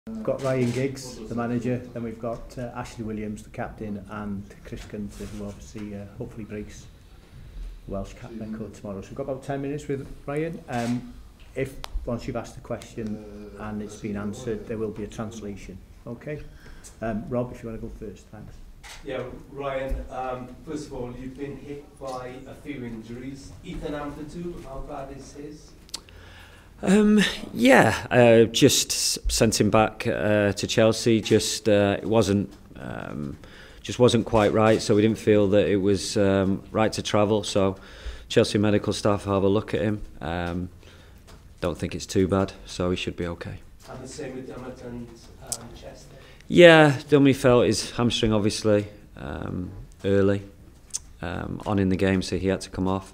We've got Ryan Giggs, the manager, then we've got Ashley Williams, the captain, and Chris Gunter, who obviously hopefully breaks the Welsh cap record tomorrow. So we've got about 10 minutes with Ryan. If once you've asked the question and it's been answered, there will be a translation. Okay? Rob, if you want to go first, thanks. Yeah, Ryan, first of all, you've been hit by a few injuries. Ethan Ampadu, how bad is his? Just sent him back to Chelsea. It wasn't quite right, so we didn't feel that it was right to travel. So Chelsea medical staff have a look at him. Don't think it's too bad, so he should be okay. And the same with Dummett and Chester? Yeah, Dummy felt his hamstring obviously early on in the game, so he had to come off.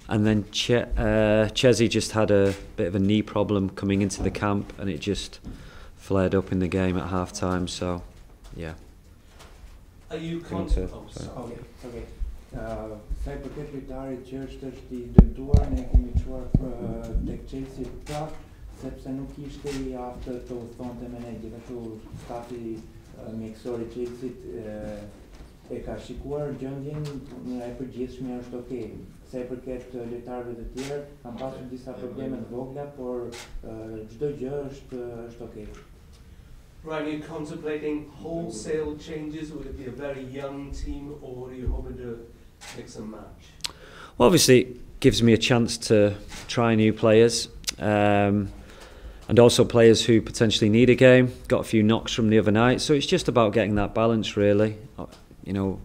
And then Chesney just had a bit of a knee problem coming into the camp, and it just flared up in the game at half time. So, yeah. Are you Sa I përket lojtarit që është I dëmtuar, ne kemi çuar tek Chelsea prap, sepse nuk ishte I aftë të udhëtonte me ne. Gjithashtu stafi mjekësor I Chelsea e ka shikuar gjendjen e përgjithshme është okay. Sa I përket lojtarëve të tjerë, kanë pasur disa probleme të vogla, por çdo gjë është okay. Ryan, are you contemplating wholesale changes? Would it be a very young team, or are you hoping to mix and match? Well, obviously, it gives me a chance to try new players, and also players who potentially need a game. Got a few knocks from the other night, so it's just about getting that balance, really. You know,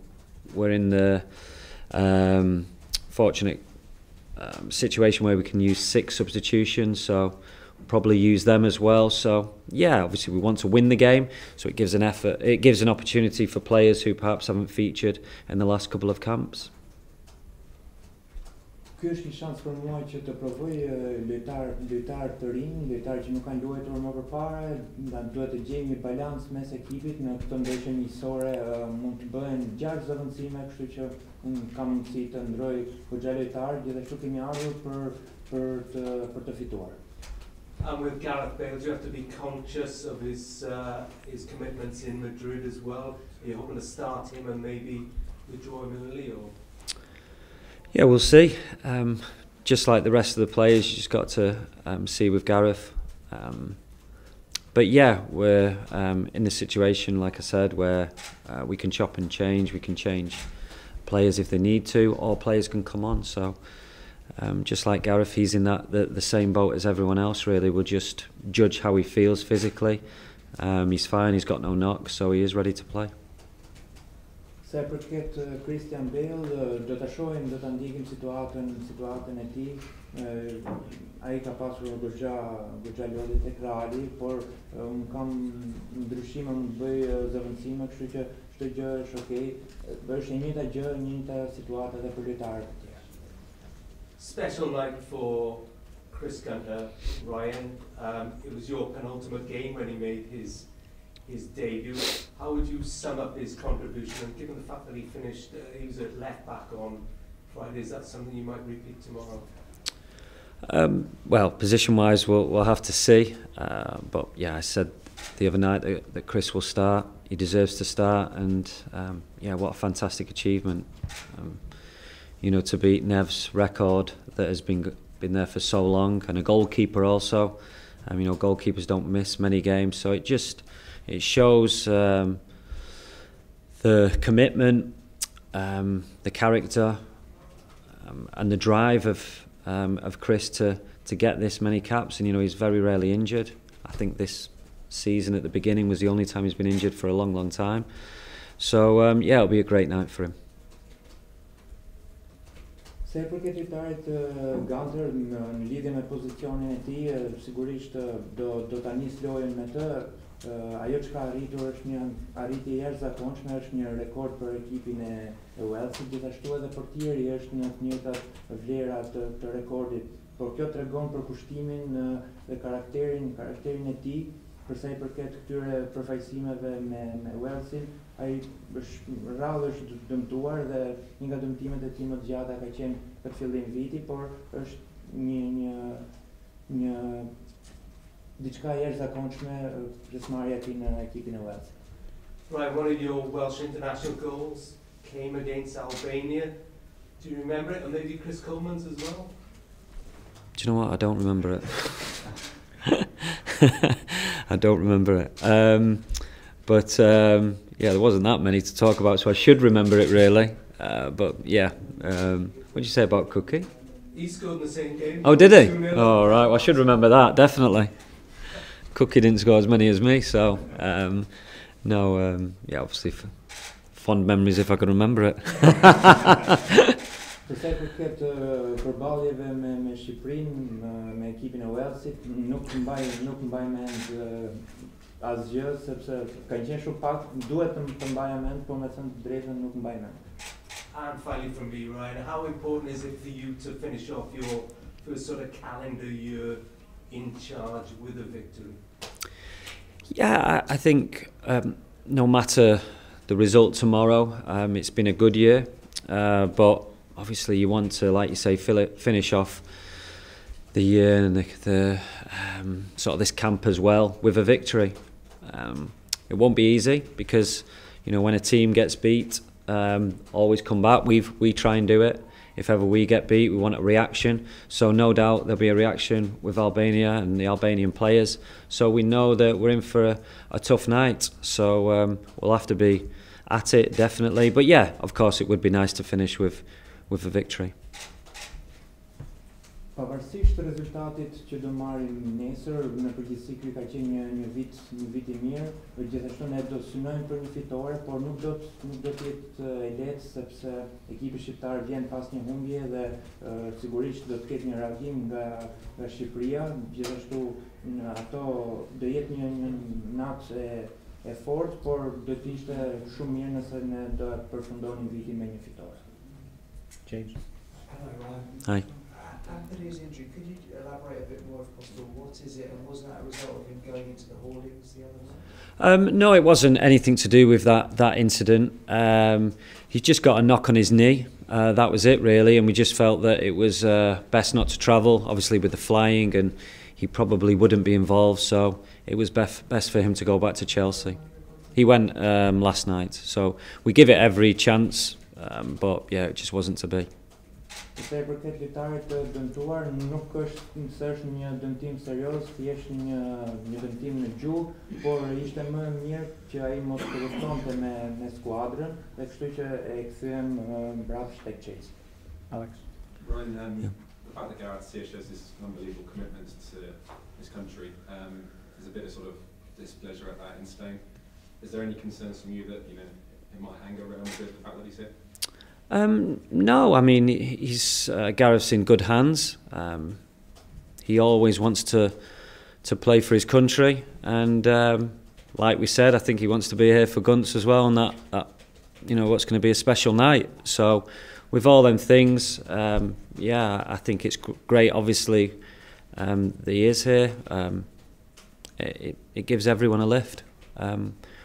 we're in the fortunate situation where we can use 6 substitutions, so probably use them as well. So yeah, obviously we want to win the game, so it gives an effort, it gives an opportunity for players who perhaps haven't featured in the last couple of camps. Ky është një shans për mua që të provoj lojtar të rinj, lojtar që nuk kanë luajtur më përpara, duhet të gjej një balans mes ekipit në këtë ndeshje miqësore, mund të bëhen 6 zëvendësime, kështu që unë kam mundësi të ndroj goxha lojtar, gjithashtu kemi ardhur për të fituar. And with Gareth Bale, do you have to be conscious of his commitments in Madrid as well? Are you hoping to start him and maybe withdraw him early, or? Yeah, we'll see. Just like the rest of the players, you just got to see with Gareth. But yeah, we're in the situation, like I said, where we can chop and change. We can change players if they need to, or players can come on. So just like Gareth, he's in the same boat as everyone else, really. We'll just judge how he feels physically. He's fine, he's got no knocks, so he is ready to play. Sa I përket Christian Bale, do ta shohim, do ta ndjekim situatën e tij. Ai ka pasur goxha lodhje tek Reali, por un kam ndryshime, mund të bëj zëvendësime, kështu që çdo gjë është okay. Është e njëjta gjë, e njëjta situatë edhe për lojtarët e tjerë. Special night for Chris Gunter, Ryan. It was your penultimate game when he made his debut. How would you sum up his contribution, and given the fact that he finished, he was at left back on Friday, is that something you might repeat tomorrow? Well, position-wise, we'll have to see. But yeah, I said the other night that Chris will start. He deserves to start, and yeah, what a fantastic achievement. You know, to beat Nev's record that has been there for so long, and a goalkeeper also. You know, goalkeepers don't miss many games, so it shows the commitment, the character, and the drive of Chris to get this many caps. And you know, he's very rarely injured. I think this season at the beginning was the only time he's been injured for a long time. So yeah, it'll be a great night for him. Sa I përket lojtarit Gunter në lidhje me pozicionin e tij, sigurisht do ta nis lojën me të. Ajo që ka arritur është një arritje jashtëzakonshme, është një rekord për ekipin e Walesit, gjithashtu edhe portieri është në të njëjtat vlera të rekordit. Por kjo tregon për kushtimin dhe karakterin e tij, për sa I përket këtyre përfaqësimeve me Walesin. Ai rrallë është dëmtuar dhe një nga dëmtimet e tij më të gjata ka qenë për fillim viti, por është një diçka e jashtëzakonshme pjesëmarrja e tij në ekipin e Wales. Right, one of your Welsh international goals came against Albania. Do you remember it? And maybe Chris Coleman's as well? Do you know what? I don't remember it. I don't remember it. Yeah, there wasn't that many to talk about, so I should remember it really. But yeah, what did you say about Cookie? He scored in the same game. Oh, did he? 2-0. Oh, right. Well, I should remember that, definitely. Cookie didn't score as many as me, so yeah, obviously fond memories if I can remember it. Përsa i përket përballjeve me Shqipërinë, me ekipin e Walesit, nuk mbaj mend asgjë sepse kanë qenë shumë pak, duhet të mbaja mend, por me thënë të drejtën nuk mbaj mend. And finally from me, Ryan, how important is it for you to finish off your first sort of calendar year in charge with a victory? Yeah, I think no matter the result tomorrow, it's been a good year, but obviously you want to, like you say, finish off the year and the sort of this camp as well with a victory. It won't be easy because, you know, when a team gets beat, always come back. We try and do it. If ever we get beat, we want a reaction. So no doubt there'll be a reaction with Albania and the Albanian players. So we know that we're in for a tough night. So we'll have to be at it, definitely. But yeah, of course, it would be nice to finish with a victory. Pavarësisht rezultatit që do marrim nesër, në përgjithësi ky ka qenë një vit i mirë, gjithashtu ne do synojmë për një fitore, por nuk do të jetë e lehtë sepse ekipi shqiptar vjen pas një humbje dhe sigurisht do të ketë një reagim nga Shqipëria, gjithashtu ato do jetë një natë e fortë, por do të ishte shumë mirë nëse ne do të përfundonim vitin me një fitore. James. Hello, Ryan. Hi. After his injury, could you elaborate a bit more if possible? What is it, and was that a result of him going into the hoardings the other night? No, it wasn't anything to do with that incident. He just got a knock on his knee. That was it really, and we just felt that it was best not to travel, obviously with the flying, and he probably wouldn't be involved, so it was best for him to go back to Chelsea. He went last night, so we give it every chance, but yeah, it just wasn't to be. Sa i përket lojtarit të dëmtuar, nuk është një dëmtim serioz, thjesht një dëmtim në gjuhë, por ishte më mirë që ai mos të rrethonte me skuadrën, dhe kështu që e kthyem mbrapsht tek Chelsea. Alex. Ryan, the fact that Gareth shows this unbelievable commitment to his country, there's a bit of sort of displeasure at that in Spain. Is there any concerns from you that, you know, it might hang around with the fact that he's here? No, I mean, Gareth's in good hands. He always wants to play for his country, and like we said, I think he wants to be here for Gunts as well, and that you know, what's going to be a special night. So with all them things, yeah, I think it's great, obviously, that he is here. It gives everyone a lift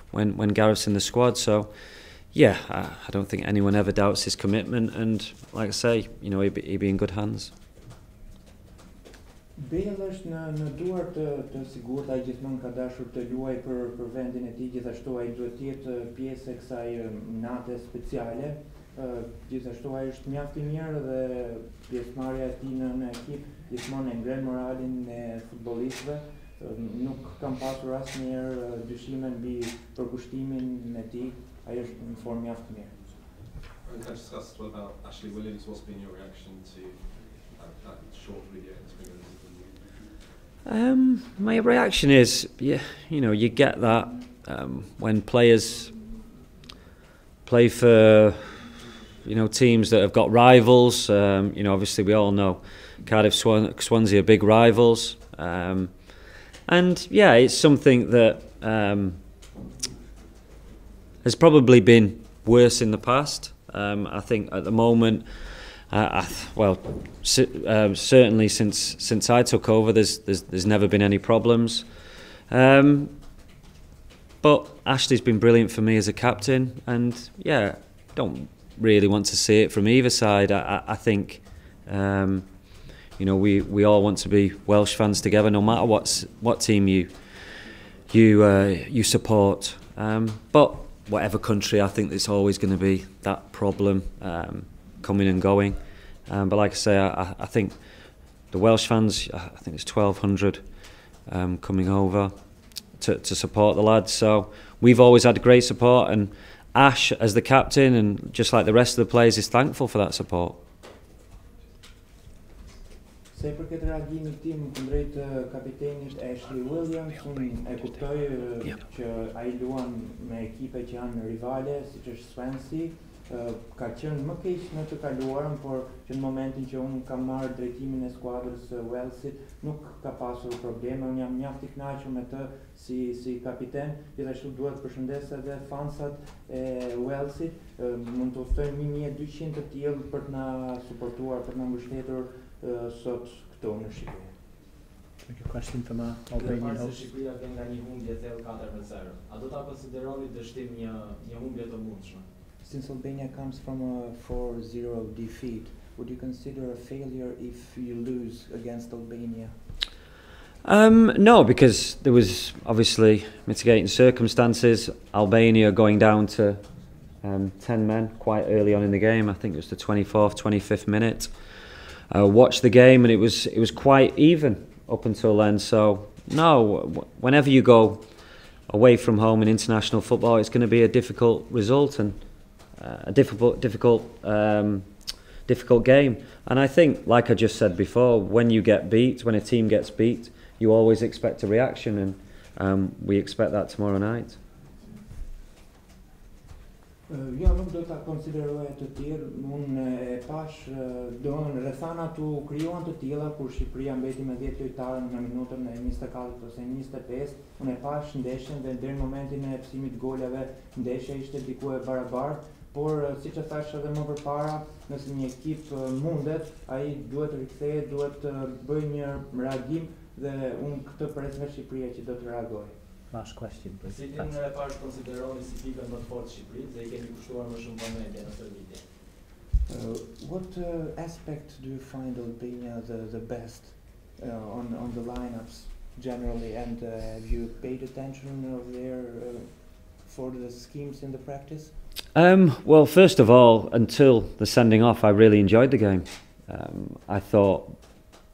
when Gareth's in the squad, so yeah, I don't think anyone ever doubts his commitment, and like I say, you know, he'd be in good hands. Bale është në duar të sigurt, ai gjithmonë ka dashur të luajë për vendin e tij, gjithashtu ai duhet të jetë pjesë e kësaj nate speciale. Gjithashtu ai është mjaft i mirë dhe pjesëmarrja e tij në ekip gjithmonë e ngren moralin e futbollistëve. Nuk kam pasur asnjëherë dyshime mbi përkushtimin e tij. Ai është në formë mjaft mirë. Can I discuss what about Ashley Williams? What's been your reaction to that short video that's been released? My reaction is, yeah, you know, you get that when players play for, you know, teams that have got rivals. You know, obviously we all know Cardiff, Swansea are big rivals, and yeah, it's something that has probably been worse in the past. I think at the moment, certainly since I took over, there's never been any problems. But Ashley's been brilliant for me as a captain, and yeah, don't really want to see it from either side. I think, you You know, we all want to be Welsh fans together, no matter what team you support. But whatever country, I think there's always going to be that problem coming and going. But like I say, I think the Welsh fans, I think there's 1,200 coming over to support the lads. So we've always had great support, and Ash, as the captain, and just like the rest of the players, is thankful for that support. Se për këtë reagimit tim kundrejt kapitenit Ashley Williams, unë e kuptoj që ai luan me ekipe që janë rivale, siç është Swansea, ka qenë më keq në të kaluarën, por që në momentin që unë kam marrë drejtimin e skuadrës së Walesit, nuk ka pasur probleme, unë jam mjaft i kënaqur me të si kapiten. Gjithashtu duhet të përshëndes edhe fansat e Walesit, mund të ftojmë 1200 të tillë për të na suportuar, për të na mbështetur sot këto në Shqipëri. Take a question from our Albanian host. Shqipëria vjen nga një humbje thellë 4-0. A do ta konsideroni dështim një humbje të mundshme? Since Albania comes from a 4-0 defeat, would you consider a failure if you lose against Albania? No, because there was obviously mitigating circumstances. Albania going down to 10 men quite early on in the game. I think it was the 24th, 25th minute. Watched the game, and it was quite even up until then. So no, whenever you go away from home in international football, it's going to be a difficult result and a difficult game. And I think, like I just said before, when a team gets beat, you always expect a reaction, and we expect that tomorrow night. Jo, nuk do ta konsideroj të tillë, unë e pash, domethënë rrethana tu krijuan të tilla kur Shqipëria mbeti me 10 lojtarë në minutën e 24 ose 25, unë e pash ndeshjen dhe deri në momentin e hapësimit golave ndeshja ishte diku e barabartë, por siç e thash edhe më përpara, nëse një ekip mundet, ai duhet të rikthehet, duhet të bëjë një reagim dhe unë këtë pres nga Shqipëria që do të reagojë. Last question. Si ti në e parë konsideroni si pikën më të fortë Shqipërisë dhe I keni kushtuar më shumë vëmendje në stërvitje? What aspect do you find Albania the best on the lineups generally, and have you paid attention of their for the schemes in the practice? Well, first of all, until the sending off, I really enjoyed the game. I thought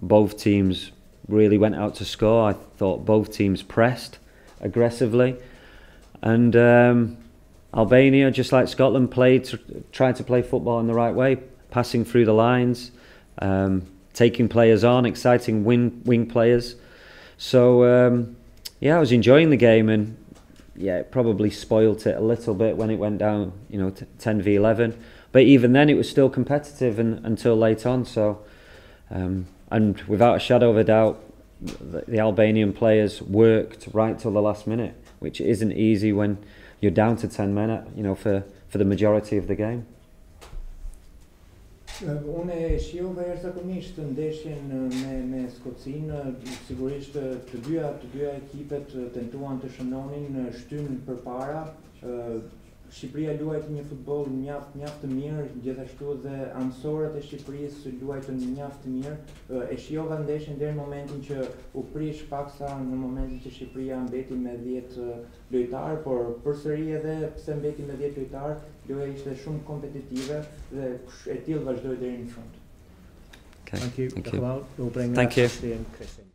both teams really went out to score. I thought both teams pressed aggressively, and Albania, just like Scotland, tried to play football in the right way, passing through the lines, taking players on, exciting wing players. So yeah, I was enjoying the game, and yeah, it probably spoilt it a little bit when it went down, 10v11. But even then, it was still competitive until late on. So, and without a shadow of a doubt, the Albanian players worked right till the last minute, which isn't easy when you're down to 10 men, for the majority of the game. Unë e shijova jashtëzakonisht ndeshjen me Skocinë, sigurisht të dyja ekipet tentuan të shënonin shtyn përpara. Shqipëria luajti një futboll mjaft të mirë, gjithashtu dhe anësorët e Shqipërisë luajtën mjaft të mirë. E shijova ndeshjen deri në momentin që u prish paksa në momentin që Shqipëria mbeti me 10 lojtarë, por përsëri edhe pse mbeti me 10 lojtarë, loja ishte shumë kompetitive dhe e tillë vazhdoi deri në fund. Okay. Thank you. Thank you. We'll bring Thank you. Ashley and Chris in.